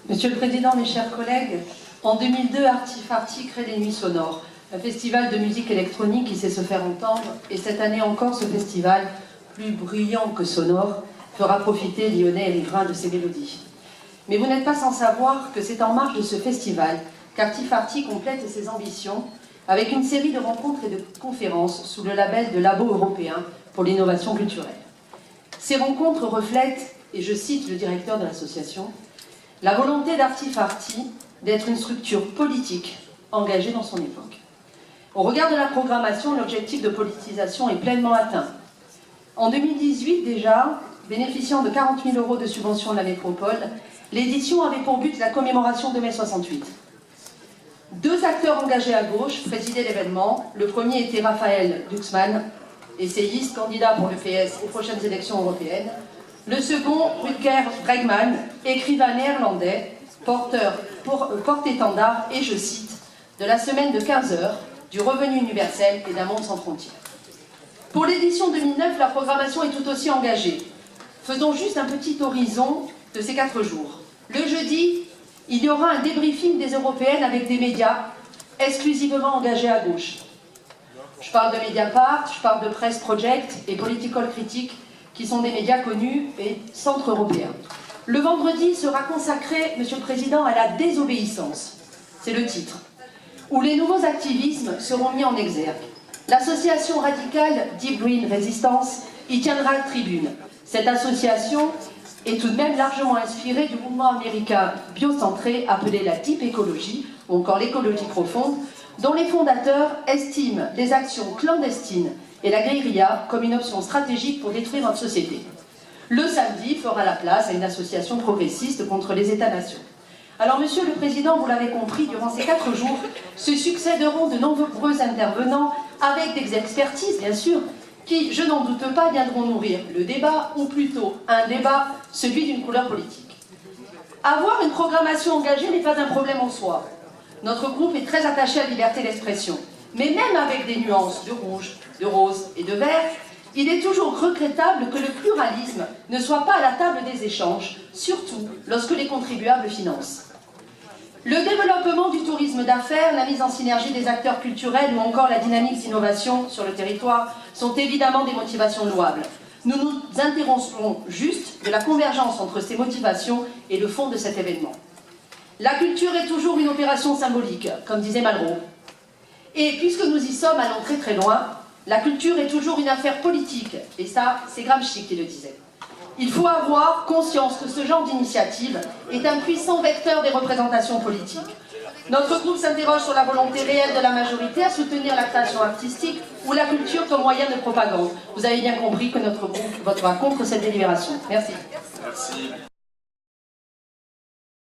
Monsieur le Président, mes chers collègues, en 2002, Artifarty crée les Nuits Sonores, un festival de musique électronique qui sait se faire entendre, et cette année encore, ce festival, plus bruyant que sonore, fera profiter Lyonnais et riverains de ses mélodies. Mais vous n'êtes pas sans savoir que c'est en marge de ce festival qu'Artifarty complète ses ambitions avec une série de rencontres et de conférences sous le label de Labo européen pour l'innovation culturelle. Ces rencontres reflètent, et je cite le directeur de l'association, la volonté d'Artifarty d'être une structure politique engagée dans son époque. Au regard de la programmation, l'objectif de politisation est pleinement atteint. En 2018 déjà, bénéficiant de 40 000 € de subvention de la métropole, l'édition avait pour but la commémoration de mai 68. Deux acteurs engagés à gauche présidaient l'événement. Le premier était Raphaël Glucksmann, essayiste, candidat pour le PS aux prochaines élections européennes. Le second, Rutger Bregman, écrivain néerlandais, porte-étendard, et je cite, de la semaine de 15 heures, du revenu universel et d'un monde sans frontières. Pour l'édition 2009, la programmation est tout aussi engagée. Faisons juste un petit horizon de ces 4 jours. Le jeudi, il y aura un débriefing des européennes avec des médias exclusivement engagés à gauche. Je parle de Mediapart, je parle de Press Project et Political Critique, qui sont des médias connus et centres européens. Le vendredi sera consacré, Monsieur le Président, à la désobéissance. C'est le titre. Où les nouveaux activismes seront mis en exergue. L'association radicale Deep Green Resistance y tiendra tribune. Cette association est tout de même largement inspirée du mouvement américain biocentré appelé la Deep Ecology, ou encore l'écologie profonde, dont les fondateurs estiment les actions clandestines et la guérilla comme une option stratégique pour détruire notre société. Le samedi fera la place à une association progressiste contre les États-nations. Alors, Monsieur le Président, vous l'avez compris, durant ces 4 jours, se succéderont de nombreux intervenants avec des expertises, bien sûr, qui, je n'en doute pas, viendront nourrir le débat, ou plutôt un débat, celui d'une couleur politique. Avoir une programmation engagée n'est pas un problème en soi. Notre groupe est très attaché à la liberté d'expression. Mais même avec des nuances de rouge, de rose et de vert, il est toujours regrettable que le pluralisme ne soit pas à la table des échanges, surtout lorsque les contribuables financent. Le développement du tourisme d'affaires, la mise en synergie des acteurs culturels ou encore la dynamique d'innovation sur le territoire sont évidemment des motivations louables. Nous nous interrogerons juste de la convergence entre ces motivations et le fond de cet événement. La culture est toujours une opération symbolique, comme disait Malraux. Et puisque nous y sommes allons très très loin, la culture est toujours une affaire politique. Et ça, c'est Gramsci qui le disait. Il faut avoir conscience que ce genre d'initiative est un puissant vecteur des représentations politiques. Notre groupe s'interroge sur la volonté réelle de la majorité à soutenir la création artistique ou la culture comme moyen de propagande. Vous avez bien compris que notre groupe votera contre cette délibération. Merci. Merci.